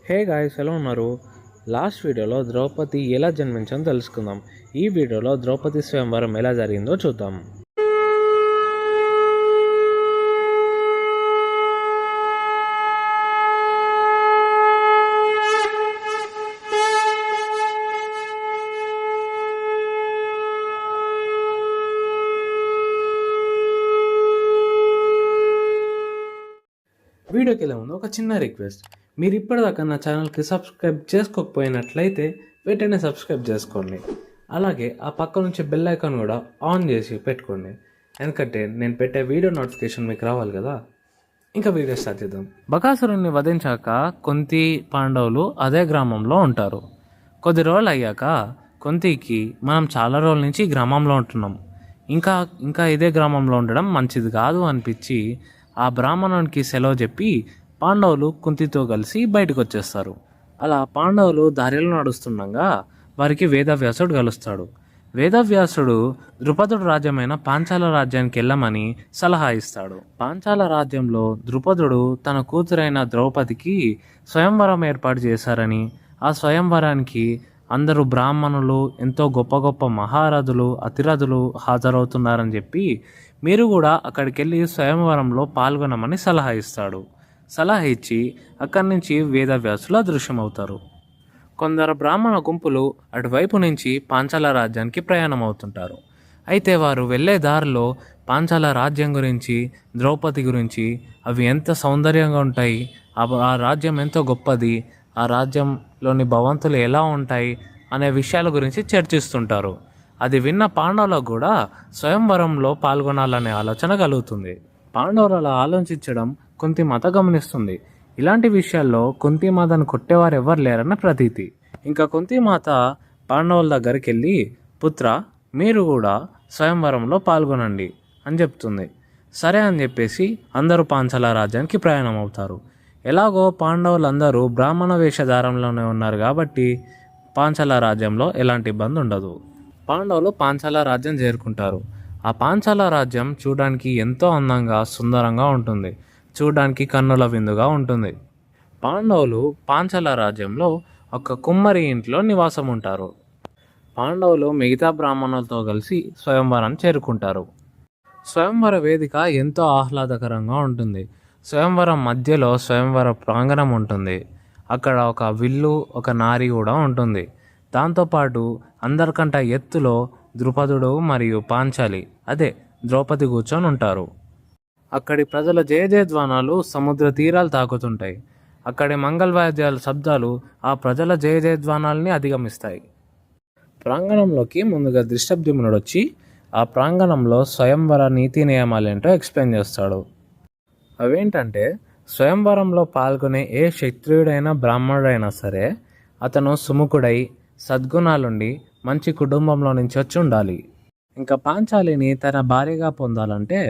Hey guys, ఎలా ఉన్నారు? Last వీడియోలో ద్రౌపది ఎలా జన్మించిందో తెలుసుకుందాం. ఈ వీడియోలో ద్రౌపది స్వయంవరం ఎలా జరిగిందో చూద్దాం. వీడియోకి వెళ్ళే ముందు ఒక చిన్న రిక్వెస్ట్. మీరు ఇప్పటిదాకా నా ఛానల్కి సబ్స్క్రైబ్ చేసుకోకపోయినట్లయితే వెంటనే సబ్స్క్రైబ్ చేసుకోండి. అలాగే ఆ పక్క నుంచి బెల్ ఐకాన్ కూడా ఆన్ చేసి పెట్టుకోండి, ఎందుకంటే నేను పెట్టే వీడియో నోటిఫికేషన్ మీకు రావాలి కదా. ఇంకా వీడియో స్టార్ట్ చేద్దాం. బకాసురుణ్ణి వధించాక కుంతి పాండవులు అదే గ్రామంలో ఉంటారు. కొద్ది రోజులు అయ్యాక కుంతికి మనం చాలా రోజుల నుంచి ఈ గ్రామంలో ఉంటున్నాం, ఇంకా ఇంకా ఇదే గ్రామంలో ఉండడం మంచిది కాదు అనిపించి ఆ బ్రాహ్మణునికి సెలవు చెప్పి పాండవులు కుంతితో కలిసి బయటకు వచ్చేస్తారు. అలా పాండవులు దారిలో నడుస్తుండగా వారికి వేదవ్యాసుడు కలుస్తాడు. వేదవ్యాసుడు ద్రుపదుడు రాజ్యమైన పాంచాల రాజ్యానికి వెళ్ళమని సలహా ఇస్తాడు. పాంచాల రాజ్యంలో ద్రుపదుడు తన కూతురైన ద్రౌపదికి స్వయంవరం ఏర్పాటు చేశారని, ఆ స్వయంవరానికి అందరూ బ్రాహ్మణులు, ఎంతో గొప్ప గొప్ప మహారథులు, అతిరథులు హాజరవుతున్నారని చెప్పి మీరు కూడా అక్కడికి వెళ్ళి స్వయంవరంలో పాల్గొనమని సలహా ఇస్తాడు. సలహా ఇచ్చి అక్కడి నుంచి వేదవ్యాసులు అదృశ్యమవుతారు. కొందరు బ్రాహ్మణ గుంపులు అటువైపు నుంచి పాంచాల రాజ్యానికి ప్రయాణం అవుతుంటారు. అయితే వారు వెళ్ళే దారిలో పాంచాల రాజ్యం గురించి, ద్రౌపది గురించి, అవి ఎంత సౌందర్యంగా ఉంటాయి, ఆ రాజ్యం ఎంతో గొప్పది, ఆ రాజ్యంలోని భవంతులు ఎలా ఉంటాయి అనే విషయాల గురించి చర్చిస్తుంటారు. అది విన్న పాండవులకు కూడా స్వయంవరంలో పాల్గొనాలనే ఆలోచన కలుగుతుంది. పాండవులు అలా ఆలోచించడం కుంతిమాత గమనిస్తుంది. ఇలాంటి విషయాల్లో కుంతిమాతను కొట్టేవారు ఎవరు లేరన్న ప్రతీతి. ఇంకా కుంతిమాత పాండవుల దగ్గరికి వెళ్ళి, పుత్ర, మీరు కూడా స్వయంవరంలో పాల్గొనండి అని చెప్తుంది. సరే అని చెప్పేసి అందరూ పాంచాల రాజ్యానికి ప్రయాణం అవుతారు. ఎలాగో పాండవులందరూ బ్రాహ్మణ వేషధారంలోనే ఉన్నారు కాబట్టి పాంచాల రాజ్యంలో ఎలాంటి ఇబ్బంది ఉండదు. పాండవులు పాంచాల రాజ్యం చేరుకుంటారు. ఆ పాంచాల రాజ్యం చూడడానికి ఎంతో అందంగా, సుందరంగా ఉంటుంది. చూడడానికి కన్నుల విందుగా ఉంటుంది. పాండవులు పాంచాల రాజ్యంలో ఒక కుమ్మరి ఇంట్లో నివాసం ఉంటారు. పాండవులు మిగతా బ్రాహ్మణులతో కలిసి స్వయంవరాన్ని చేరుకుంటారు. స్వయంవర వేదిక ఎంతో ఆహ్లాదకరంగా ఉంటుంది. స్వయంవరం మధ్యలో స్వయంవర ప్రాంగణం ఉంటుంది. అక్కడ ఒక విల్లు, ఒక నారి కూడా ఉంటుంది. దాంతోపాటు అందరికంటే ఎత్తులో ద్రుపదుడు మరియు పాంచాలి, అదే ద్రౌపది కూర్చొని ఉంటారు. అక్కడి ప్రజల జయజయధ్వానాలు సముద్ర తీరాలు తాకుతుంటాయి. అక్కడి మంగళవాద్యాల శబ్దాలు ఆ ప్రజల జయజయధ్వానాల్ని అధిగమిస్తాయి. ప్రాంగణంలోకి ముందుగా దృష్టద్యుమ్నుడు వచ్చి ఆ ప్రాంగణంలో స్వయంవర నీతి నియమాలేంటో ఎక్స్ప్లెయిన్ చేస్తాడు. అవేంటంటే, స్వయంవరంలో పాల్గొనే ఏ క్షత్రియుడైనా బ్రాహ్మణుడైనా సరే అతను సుముఖుడై, సద్గుణాలుండి, మంచి కుటుంబంలో నుంచి వచ్చి ఉండాలి. ఇంకా పాంచాలిని తన భార్యగా పొందాలంటే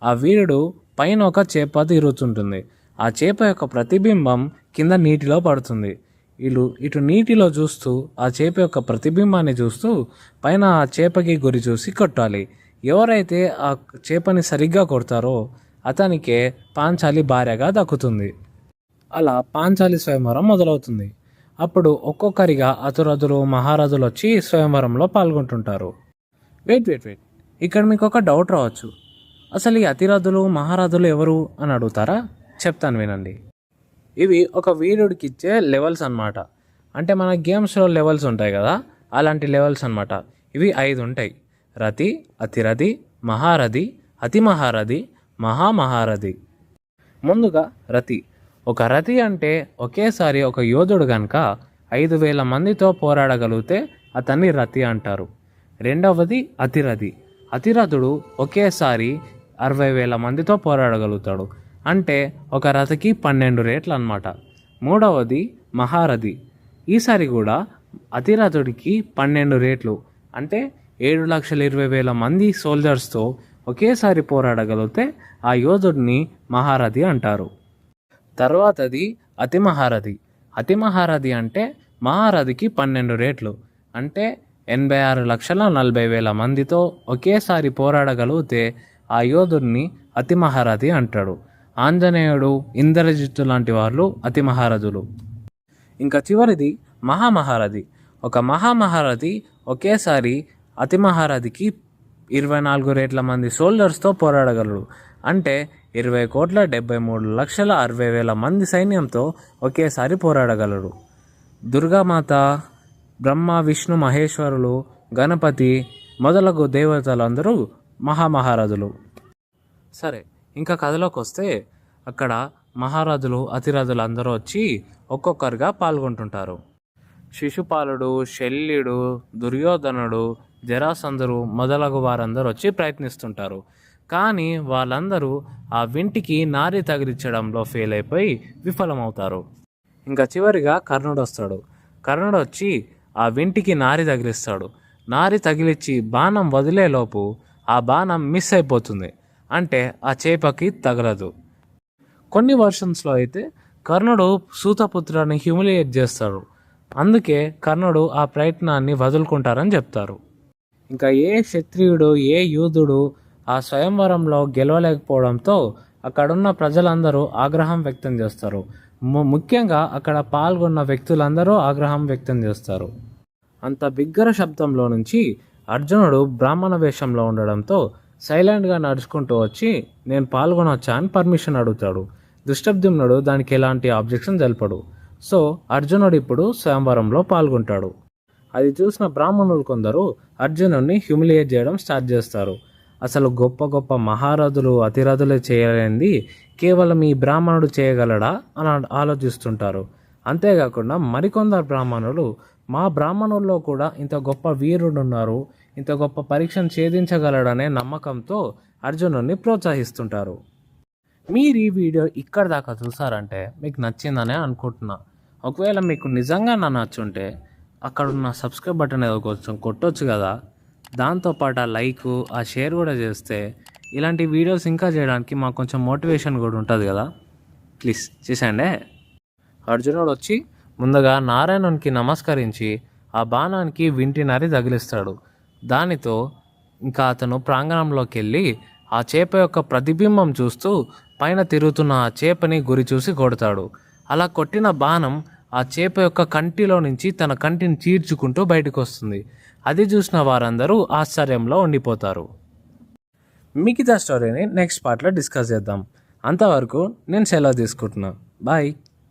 ఆ వీరుడు పైన ఒక చేప తిరుగుతుంటుంది. ఆ చేప యొక్క ప్రతిబింబం కింద నీటిలో పడుతుంది. ఇటు నీటిలో చూస్తూ ఆ చేప యొక్క ప్రతిబింబాన్ని చూస్తూ పైన ఆ చేపకి గురి చూసి కొట్టాలి. ఎవరైతే ఆ చేపని సరిగ్గా కొడతారో అతనికే పాంచాలి భార్యగా దక్కుతుంది. అలా పాంచాలి స్వయంవరం మొదలవుతుంది. అప్పుడు ఒక్కొక్కరిగా అతురథులు, మహారథులు వచ్చి స్వయంవరంలో పాల్గొంటుంటారు. వెయిట్, ఇక్కడ మీకు ఒక డౌట్ రావచ్చు. అసలు ఈ అతిరథులు, మహారథులు ఎవరు అని అడుగుతారా? చెప్తాను వినండి. ఇవి ఒక వీరుడికి ఇచ్చే లెవెల్స్ అన్నమాట. అంటే మన గేమ్స్లో లెవెల్స్ ఉంటాయి కదా, అలాంటి లెవెల్స్ అన్నమాట. ఇవి 5 ఉంటాయి: రతి, అతిరథి, మహారథి, అతి మహారథి, మహామహారథి. ముందుగా రతి. ఒక రతి అంటే ఒకేసారి ఒక యోధుడు కనుక 5,000 మందితో పోరాడగలిగితే అతన్ని రతి అంటారు. రెండవది అతిరథి. అతిరథుడు ఒకేసారి 60,000 మందితో పోరాడగలుగుతాడు. అంటే ఒక రథకి 12 రేట్లు అన్నమాట. మూడవది మహారథి. ఈసారి కూడా అతిరథుడికి 12 రేట్లు, అంటే 7,20,000 మంది సోల్జర్స్తో ఒకేసారి పోరాడగలిగితే ఆ యోధుడిని మహారథి అంటారు. తర్వాతది అతి మహారథి. అతి మహారథి అంటే మహారథికి 12 రేట్లు, అంటే 86,40,000 మందితో ఒకేసారి పోరాడగలిగితే ఆ యోధుడిని అతి మహారథి అంటాడు. ఆంజనేయుడు, ఇంద్రజిత్తు లాంటి వాళ్ళు అతి మహారథులు. ఇంకా చివరిది మహామహారథి. ఒక మహామహారథి ఒకేసారి అతి మహారథికి 24 రేట్ల మంది సోల్జర్స్తో పోరాడగలడు. అంటే 20,73,60,000 మంది సైన్యంతో ఒకేసారి పోరాడగలడు. దుర్గామాత, బ్రహ్మ, విష్ణు, మహేశ్వరులు, గణపతి మొదలగు దేవతలందరూ మహామహారథులు. సరే, ఇంకా కథలోకి వస్తే అక్కడ మహారథులు, అతిరథులు అందరూ వచ్చి ఒక్కొక్కరుగా పాల్గొంటుంటారు. శిశుపాలుడు, శల్యుడు, దుర్యోధనుడు, జరాసంధుడు మొదలగు వారందరూ వచ్చి ప్రయత్నిస్తుంటారు. కానీ వాళ్ళందరూ ఆ వింటికి నారి తగిలించడంలో ఫెయిల్ అయిపోయి విఫలమవుతారు. ఇంకా చివరిగా కర్ణుడు వస్తాడు. కర్ణుడు వచ్చి ఆ వింటికి నారి తగిలిస్తాడు. నారి తగిలిచ్చి బాణం వదిలేలోపు ఆ బాణం మిస్ అయిపోతుంది. అంటే ఆ చేపకి తగలదు. కొన్ని వర్షన్స్లో అయితే కర్ణుడు సూతపుత్రాన్ని హ్యూమిలియేట్ చేస్తాడు. అందుకే కర్ణుడు ఆ ప్రయత్నాన్ని వదులుకుంటారని చెప్తారు. ఇంకా ఏ క్షత్రియుడు, ఏ యూదుడు ఆ స్వయంవరంలో గెలవలేకపోవడంతో అక్కడున్న ప్రజలందరూ ఆగ్రహం వ్యక్తం చేస్తారు. ముఖ్యంగా అక్కడ పాల్గొన్న వ్యక్తులందరూ ఆగ్రహం వ్యక్తం చేస్తారు. అంత బిగ్గర శబ్దంలో నుంచి అర్జునుడు బ్రాహ్మణ వేషంలో ఉండడంతో సైలెంట్గా నడుచుకుంటూ వచ్చి నేను పాల్గొనొచ్చా అని పర్మిషన్ అడుగుతాడు. ధృష్టద్యుమ్నుడు దానికి ఎలాంటి ఆబ్జెక్షన్ తెలపడు. సో అర్జునుడు ఇప్పుడు స్వయంవరంలో పాల్గొంటాడు. అది చూసిన బ్రాహ్మణులు కొందరు అర్జునుడిని హ్యూమిలియేట్ చేయడం స్టార్ట్ చేస్తారు. అసలు గొప్ప గొప్ప మహారథులు, అతిరథులే చేయలేనిది కేవలం ఈ బ్రాహ్మణుడు చేయగలడా అని ఆలోచిస్తుంటారు. అంతేకాకుండా మరికొందరు బ్రాహ్మణులు మా బ్రాహ్మణుల్లో కూడా ఇంత గొప్ప వీరుడు ఉన్నారు, ఇంత గొప్ప పరీక్షను ఛేదించగలడనే నమ్మకంతో అర్జునుడిని ప్రోత్సహిస్తుంటారు. మీరు ఈ వీడియో ఇక్కడ దాకా చూసారంటే మీకు నచ్చిందనే అనుకుంటున్నా. ఒకవేళ మీకు నిజంగా నా నచ్చుంటే అక్కడున్న సబ్స్క్రైబ్ బటన్ ఏదో కొంచెం కొట్టొచ్చు కదా. దాంతోపాటు ఆ లైక్, ఆ షేర్ కూడా చేస్తే ఇలాంటి వీడియోస్ ఇంకా చేయడానికి మాకు కొంచెం మోటివేషన్ కూడా ఉంటుంది కదా. ప్లీజ్ చేసేయండి. అర్జునుడు వచ్చి ముందుగా నారాయణునికి నమస్కరించి ఆ బాణానికి వింటినరి తగిలిస్తాడు. దానితో ఇంకా అతను ప్రాంగణంలోకి వెళ్ళి ఆ చేప యొక్క ప్రతిబింబం చూస్తూ పైన తిరుగుతున్న ఆ చేపని గురి చూసి కొడతాడు. అలా కొట్టిన బాణం ఆ చేప యొక్క కంటిలో నుంచి తన కంటిని చీర్చుకుంటూ బయటకు వస్తుంది. అది చూసిన వారందరూ ఆశ్చర్యంలో ఉండిపోతారు. మిగతా స్టోరీని నెక్స్ట్ పార్ట్లో డిస్కస్ చేద్దాం. అంతవరకు నేను సెలవు తీసుకుంటున్నా. బాయ్.